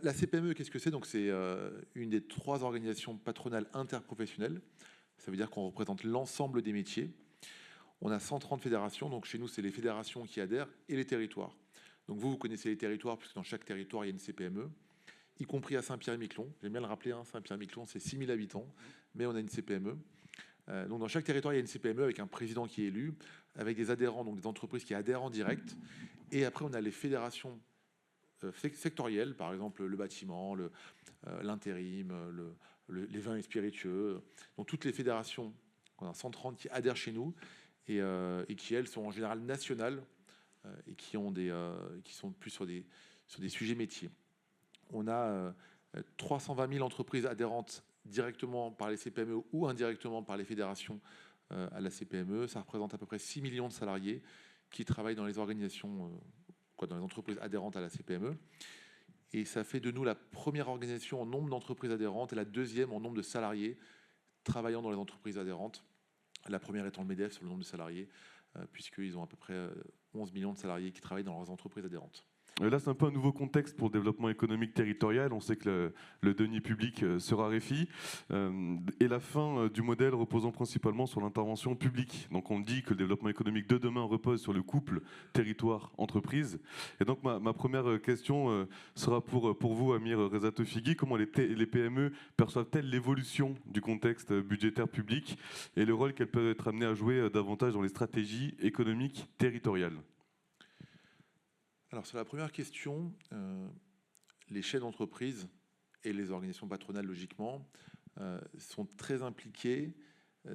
la CPME, qu'est-ce que c'est? Donc, c'est une des 3 organisations patronales interprofessionnelles. Ça veut dire qu'on représente l'ensemble des métiers. On a 130 fédérations, donc chez nous, c'est les fédérations qui adhèrent et les territoires. Donc vous connaissez les territoires, puisque dans chaque territoire, il y a une CPME, y compris à Saint-Pierre-et-Miquelon. J'aime bien le rappeler, hein, Saint-Pierre-et-Miquelon, c'est 6 000 habitants, mais on a une CPME. Donc dans chaque territoire, il y a une CPME avec un président qui est élu, avec des adhérents, donc des entreprises qui adhèrent en direct. Et après, on a les fédérations sectorielles, par exemple le bâtiment, l'intérim, les vins et spiritueux. Donc toutes les fédérations, on a 130 qui adhèrent chez nous et qui, elles, sont en général nationales et qui sont plus sur des sujets métiers. On a 320 000 entreprises adhérentes directement par les CPME ou indirectement par les fédérations à la CPME. Ça représente à peu près 6 millions de salariés qui travaillent dans les organisations, dans les entreprises adhérentes à la CPME. Et ça fait de nous la première organisation en nombre d'entreprises adhérentes et la deuxième en nombre de salariés travaillant dans les entreprises adhérentes. La première étant le MEDEF sur le nombre de salariés, puisqu'ils ont à peu près 11 millions de salariés qui travaillent dans leurs entreprises adhérentes. Là, c'est un peu un nouveau contexte pour le développement économique territorial. On sait que le denier public se raréfie et la fin du modèle reposant principalement sur l'intervention publique. Donc on dit que le développement économique de demain repose sur le couple territoire-entreprise. Et donc ma première question sera pour vous, Amir Rezatofighi. Comment les PME perçoivent-elles l'évolution du contexte budgétaire public et le rôle qu'elles peuvent être amenées à jouer davantage dans les stratégies économiques territoriales? Alors, sur la première question, les chefs d'entreprise et les organisations patronales, logiquement, sont très impliqués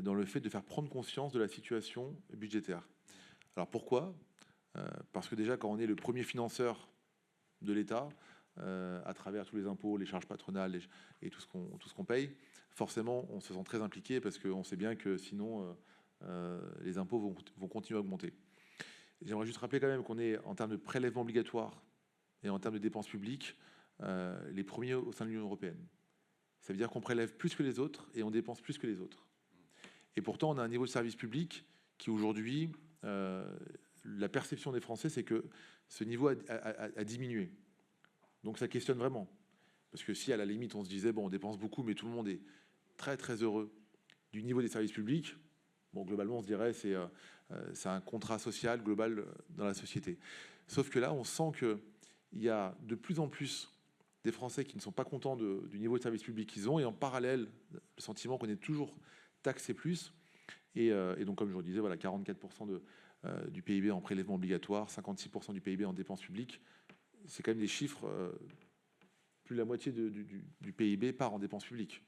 dans le fait de faire prendre conscience de la situation budgétaire. Alors, pourquoi? Parce que déjà, quand on est le premier financeur de l'État, à travers tous les impôts, les charges patronales et tout ce qu'on paye, forcément, on se sent très impliqué parce qu'on sait bien que sinon, les impôts vont continuer à augmenter. J'aimerais juste rappeler quand même qu'on est, en termes de prélèvements obligatoires et en termes de dépenses publiques, les premiers au sein de l'Union européenne. Ça veut dire qu'on prélève plus que les autres et on dépense plus que les autres. Et pourtant, on a un niveau de service public qui, aujourd'hui, la perception des Français, c'est que ce niveau a diminué. Donc ça questionne vraiment. Parce que si, à la limite, on se disait, bon, on dépense beaucoup, mais tout le monde est très, très heureux du niveau des services publics, bon, globalement, on se dirait c'est un contrat social global dans la société. Sauf que là, on sent qu'il y a de plus en plus des Français qui ne sont pas contents du niveau de service public qu'ils ont, et en parallèle, le sentiment qu'on est toujours taxé plus. Et donc, comme je vous le disais, voilà, 44% du PIB en prélèvement obligatoire, 56% du PIB en dépenses publiques. C'est quand même des chiffres, plus de la moitié du PIB part en dépenses publiques.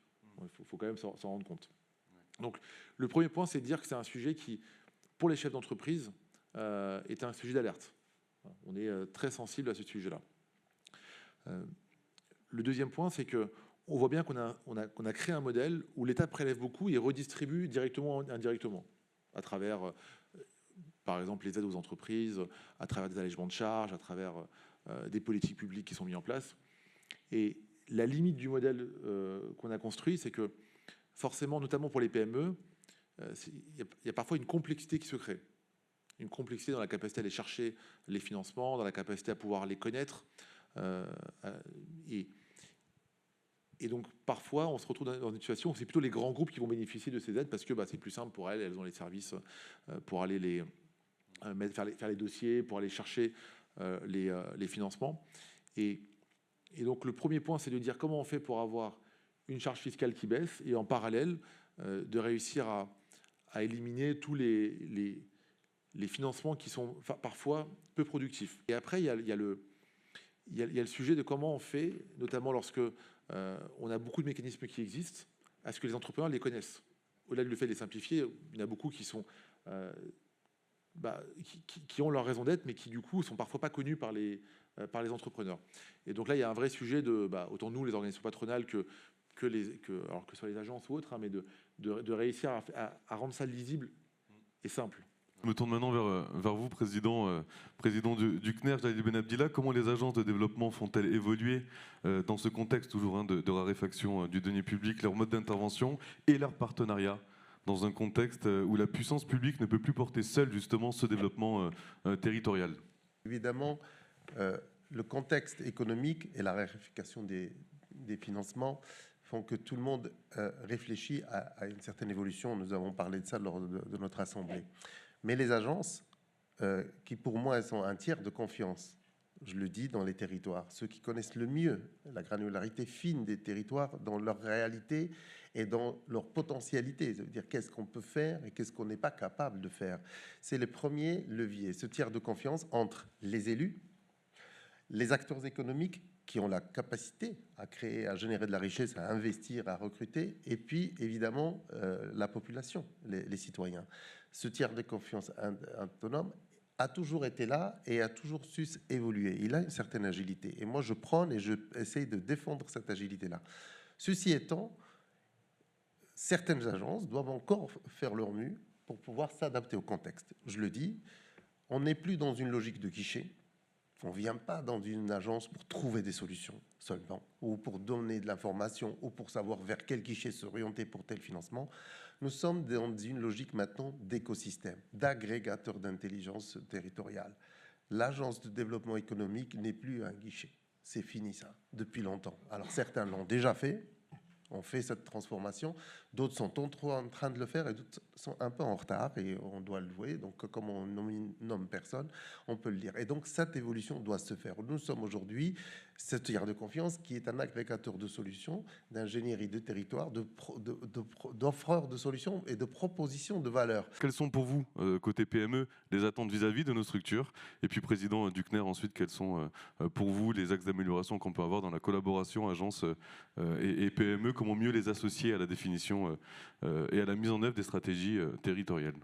Il faut quand même s'en rendre compte. Donc, le premier point, c'est de dire que c'est un sujet qui, pour les chefs d'entreprise, est un sujet d'alerte. On est très sensible à ce sujet-là. Le deuxième point, c'est qu'on voit bien qu'on a créé un modèle où l'État prélève beaucoup et redistribue directement ou indirectement, à travers, par exemple, les aides aux entreprises, à travers des allègements de charges, à travers des politiques publiques qui sont mises en place. Et la limite du modèle qu'on a construit, c'est que forcément, notamment pour les PME, il y a parfois une complexité qui se crée. Une complexité dans la capacité à aller chercher les financements, dans la capacité à pouvoir les connaître. Et donc, parfois, on se retrouve dans une situation où c'est plutôt les grands groupes qui vont bénéficier de ces aides parce que c'est plus simple pour elles ont les services pour aller faire les dossiers, pour aller chercher les financements. Et donc, le premier point, c'est de dire comment on fait pour avoir une charge fiscale qui baisse et en parallèle de réussir à éliminer tous les financements qui sont parfois peu productifs. Et après, il y a le sujet de comment on fait, notamment lorsque on a beaucoup de mécanismes qui existent, à ce que les entrepreneurs les connaissent. Au-delà du fait de les simplifier, il y en a beaucoup qui sont qui ont leur raison d'être, mais qui du coup sont parfois pas connus par les entrepreneurs. Et donc là, il y a un vrai sujet de autant nous, les organisations patronales, que ce soit les agences ou autres, mais de réussir à rendre ça lisible et simple. Je me tourne maintenant vers vous, président du CNER, Jalil Ben Abdillah. Comment les agences de développement font-elles évoluer dans ce contexte toujours de raréfaction du denier public, leur mode d'intervention et leur partenariat dans un contexte où la puissance publique ne peut plus porter seule justement ce développement territorial? Évidemment, le contexte économique et la raréfaction des financements font que tout le monde réfléchit à une certaine évolution. Nous avons parlé de ça lors de notre assemblée. Mais les agences, qui pour moi elles sont un tiers de confiance, je le dis, dans les territoires, ceux qui connaissent le mieux la granularité fine des territoires dans leur réalité et dans leur potentialité, ça veut dire qu'est-ce qu'on peut faire et qu'est-ce qu'on n'est pas capable de faire. C'est le premier levier, ce tiers de confiance entre les élus, les acteurs économiques qui ont la capacité à créer, à générer de la richesse, à investir, à recruter, et puis évidemment la population, les citoyens. Ce tiers de confiance autonome a toujours été là et a toujours su évoluer. Il a une certaine agilité. Et moi, je prône et je essaye de défendre cette agilité-là. Ceci étant, certaines agences doivent encore faire leur mieux pour pouvoir s'adapter au contexte. Je le dis, on n'est plus dans une logique de guichet. On ne vient pas dans une agence pour trouver des solutions seulement, ou pour donner de l'information, ou pour savoir vers quel guichet s'orienter pour tel financement. Nous sommes dans une logique maintenant d'écosystème, d'agrégateur d'intelligence territoriale. L'agence de développement économique n'est plus un guichet. C'est fini ça, depuis longtemps. Alors certains l'ont déjà fait, ont fait cette transformation, d'autres sont en train de le faire et d'autres sont un peu en retard et on doit le louer. Donc comme on nomme personne, on peut le dire. Et donc cette évolution doit se faire. Nous sommes aujourd'hui ce tiers de confiance qui est un agrégateur de solutions, d'ingénierie de territoire, d'offreurs de solutions et de propositions de valeur. Quelles sont pour vous, côté PME, les attentes vis-à-vis de nos structures? Et puis, Président Duckner, ensuite, quels sont pour vous les axes d'amélioration qu'on peut avoir dans la collaboration agence et PME? Comment mieux les associer à la définition et à la mise en œuvre des stratégies territoriales?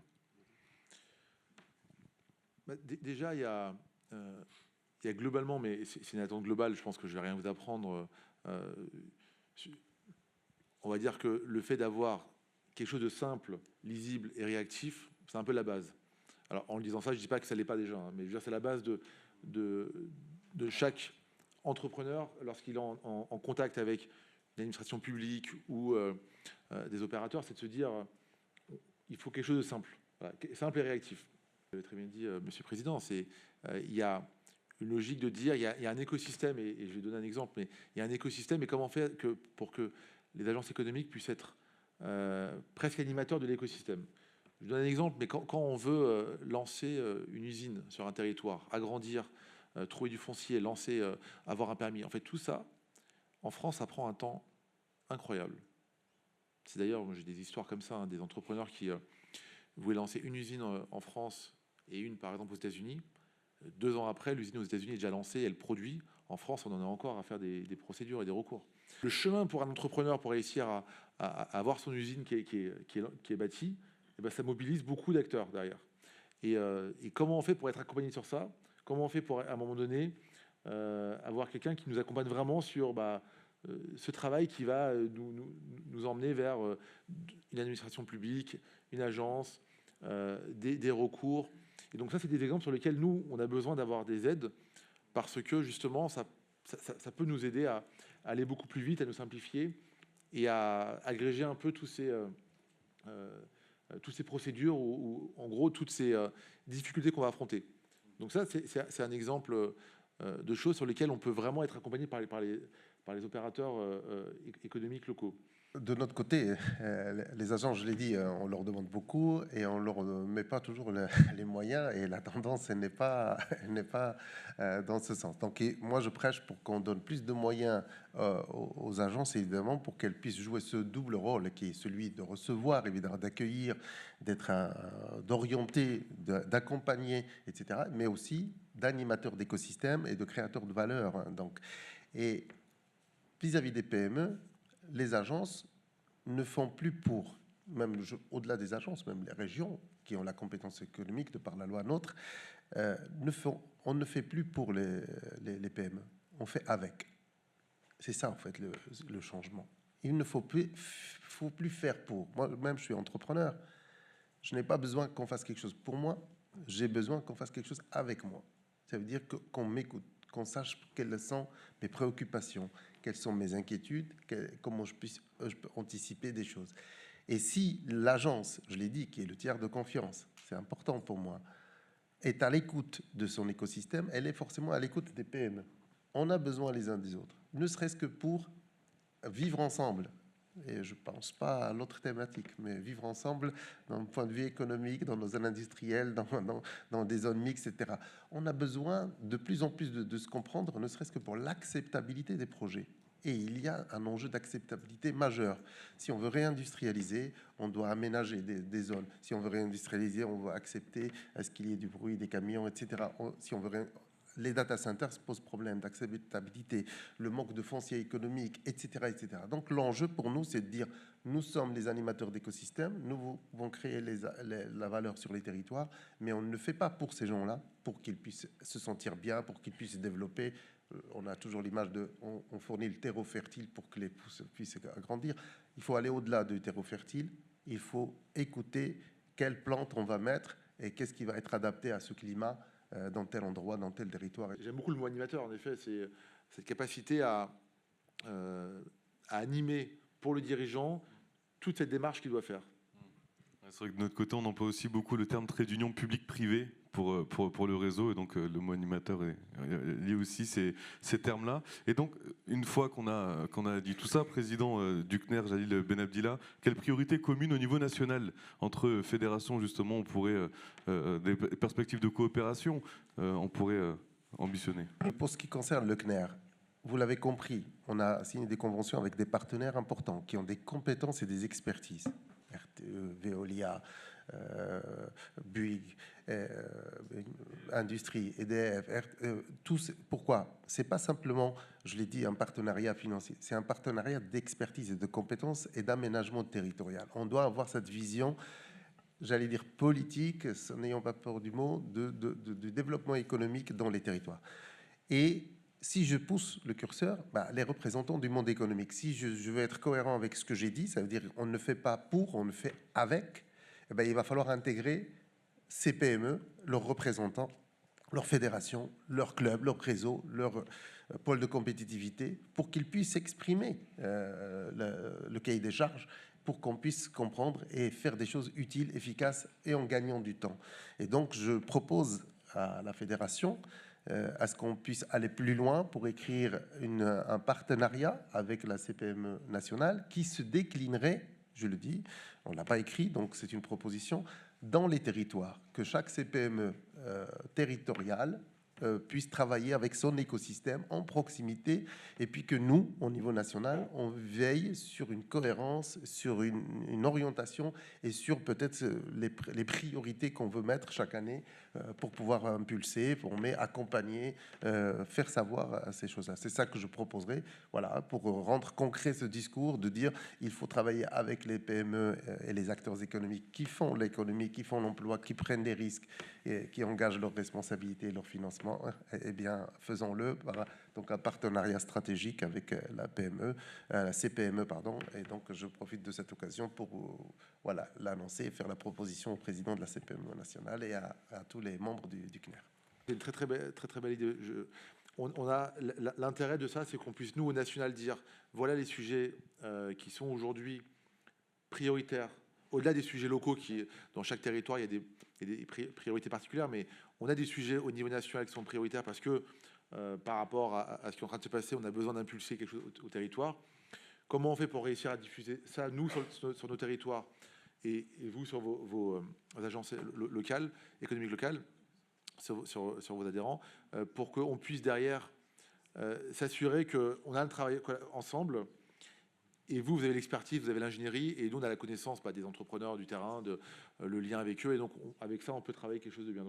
Déjà, il y a globalement, mais c'est une attente globale, je pense que je ne vais rien vous apprendre. On va dire que le fait d'avoir quelque chose de simple, lisible et réactif, c'est un peu la base. Alors, en disant ça, je ne dis pas que ça ne l'est pas déjà, hein, mais je veux dire, c'est la base de chaque entrepreneur lorsqu'il est en contact avec l'administration publique ou des opérateurs, c'est de se dire il faut quelque chose de simple, voilà, simple et réactif. Vous l'avez très bien dit, Monsieur le Président, il y a une logique de dire il y a un écosystème, et je vais donner un exemple, mais il y a un écosystème, et comment faire pour que les agences économiques puissent être presque animateurs de l'écosystème. Je donne un exemple, mais quand on veut lancer une usine sur un territoire, agrandir, trouver du foncier, lancer, avoir un permis, en fait tout ça, en France, ça prend un temps incroyable. C'est d'ailleurs, j'ai des histoires comme ça, hein, des entrepreneurs qui voulaient lancer une usine en France et une par exemple aux États-Unis. 2 ans après, l'usine aux États-Unis est déjà lancée, elle produit. En France, on en a encore à faire des procédures et des recours. Le chemin pour un entrepreneur pour réussir à avoir son usine qui est bâtie, et ben, ça mobilise beaucoup d'acteurs derrière. Et comment on fait pour être accompagné sur ça? Comment on fait pour, à un moment donné, avoir quelqu'un qui nous accompagne vraiment sur ce travail qui va nous emmener vers une administration publique, une agence, des recours. Et donc ça, c'est des exemples sur lesquels nous, on a besoin d'avoir des aides parce que justement, ça peut nous aider à aller beaucoup plus vite, à nous simplifier et à agréger un peu toutes ces procédures ou en gros toutes ces difficultés qu'on va affronter. Donc ça, c'est un exemple de choses sur lesquelles on peut vraiment être accompagné par les opérateurs économiques locaux. De notre côté, les agents, je l'ai dit, on leur demande beaucoup et on leur met pas toujours les moyens et la tendance n'est pas dans ce sens. Donc moi, je prêche pour qu'on donne plus de moyens aux agences, évidemment, pour qu'elles puissent jouer ce double rôle qui est celui de recevoir, évidemment, d'accueillir, d'orienter, d'accompagner, etc., mais aussi d'animateur d'écosystème et de créateur de valeur. Donc, et vis-à-vis des PME, les agences ne font plus pour, même au-delà des agences, même les régions qui ont la compétence économique de par la loi NOTRe, on ne fait plus pour les PME, on fait avec. C'est ça en fait le changement. Il ne faut plus faire pour. Moi-même, je suis entrepreneur. Je n'ai pas besoin qu'on fasse quelque chose pour moi, j'ai besoin qu'on fasse quelque chose avec moi. Ça veut dire qu'on m'écoute, qu'on sache quelles sont mes préoccupations, quelles sont mes inquiétudes, comment je peux anticiper des choses. Et si l'agence, je l'ai dit, qui est le tiers de confiance, c'est important pour moi, est à l'écoute de son écosystème, elle est forcément à l'écoute des PME. on a besoin les uns des autres, ne serait-ce que pour vivre ensemble. Et je ne pense pas à l'autre thématique, mais vivre ensemble d'un point de vue économique, dans nos zones industrielles, dans des zones mixtes, etc. On a besoin de plus en plus de se comprendre, ne serait-ce que pour l'acceptabilité des projets. Et il y a un enjeu d'acceptabilité majeur. Si on veut réindustrialiser, on doit aménager des zones. Si on veut réindustrialiser, on va accepter à ce qu'il y ait du bruit, des camions, etc. Si on veut les data centers posent problème d'acceptabilité, le manque de foncier économique, etc., etc. Donc l'enjeu pour nous, c'est de dire, nous sommes les animateurs d'écosystèmes, nous voulons créer la valeur sur les territoires, mais on ne le fait pas pour ces gens-là, pour qu'ils puissent se sentir bien, pour qu'ils puissent se développer. On a toujours l'image de, on fournit le terreau fertile pour que les pousses puissent grandir. Il faut aller au-delà du terreau fertile, il faut écouter quelles plantes on va mettre et qu'est-ce qui va être adapté à ce climat dans tel endroit, dans tel territoire. J'aime beaucoup le mot animateur, en effet, c'est cette capacité à animer pour le dirigeant toute cette démarche qu'il doit faire. C'est vrai que de notre côté, on emploie aussi beaucoup le terme trait d'union public-privé pour le réseau, et donc le mot animateur est lié aussi ces termes-là. Et donc, une fois qu'on a dit tout ça, président du CNER, Jalil Benabdillah, quelles priorités communes au niveau national entre fédérations, justement, on pourrait, des perspectives de coopération, on pourrait ambitionner? Pour ce qui concerne le CNER, vous l'avez compris, on a signé des conventions avec des partenaires importants qui ont des compétences et des expertises. RTE, Veolia, Bouygues, Industrie, EDF, tous. Pourquoi? C'est pas simplement, je l'ai dit, un partenariat financier, c'est un partenariat d'expertise et de compétences et d'aménagement territorial. On doit avoir cette vision, j'allais dire politique, n'ayons pas peur du mot, de développement économique dans les territoires. Et si je pousse le curseur, les représentants du monde économique, si je veux être cohérent avec ce que j'ai dit, ça veut dire qu'on ne fait pas pour, on le fait avec, il va falloir intégrer ces PME, leurs représentants, leurs fédérations, leurs clubs, leurs réseaux, leurs pôles de compétitivité, pour qu'ils puissent exprimer le cahier des charges, pour qu'on puisse comprendre et faire des choses utiles, efficaces et en gagnant du temps. Et donc, je propose à la fédération à ce qu'on puisse aller plus loin pour écrire un partenariat avec la CPME nationale qui se déclinerait, je le dis, on ne l'a pas écrit, donc c'est une proposition, dans les territoires, que chaque CPME territoriale puisse travailler avec son écosystème en proximité, et puis que nous, au niveau national, on veille sur une cohérence, sur une orientation et sur peut-être les priorités qu'on veut mettre chaque année pour pouvoir impulser, pour accompagner, faire savoir ces choses-là. C'est ça que je proposerai, voilà, pour rendre concret ce discours, de dire il faut travailler avec les PME et les acteurs économiques qui font l'économie, qui font l'emploi, qui prennent des risques et qui engagent leurs responsabilités et leur financement. Eh bien, faisons-le. Donc, un partenariat stratégique avec la PME, la CPME, pardon. Et donc, je profite de cette occasion pour voilà, l'annoncer et faire la proposition au président de la CPME nationale et à tous les membres du CNER. C'est une très belle idée. On a l'intérêt de ça, c'est qu'on puisse, nous, au national, dire voilà les sujets qui sont aujourd'hui prioritaires, au-delà des sujets locaux qui, dans chaque territoire, il y a des priorités particulières, mais on a des sujets au niveau national qui sont prioritaires parce que par rapport à ce qui est en train de se passer, on a besoin d'impulser quelque chose au territoire. Comment on fait pour réussir à diffuser ça, nous, sur nos territoires et vous, sur vos agences locales, économiques locales, sur vos adhérents, pour qu'on puisse derrière s'assurer qu'on a un travail ensemble. Et vous avez l'expertise, vous avez l'ingénierie, et nous, on a la connaissance des entrepreneurs du terrain, le lien avec eux. Et donc, avec ça, on peut travailler quelque chose de bien.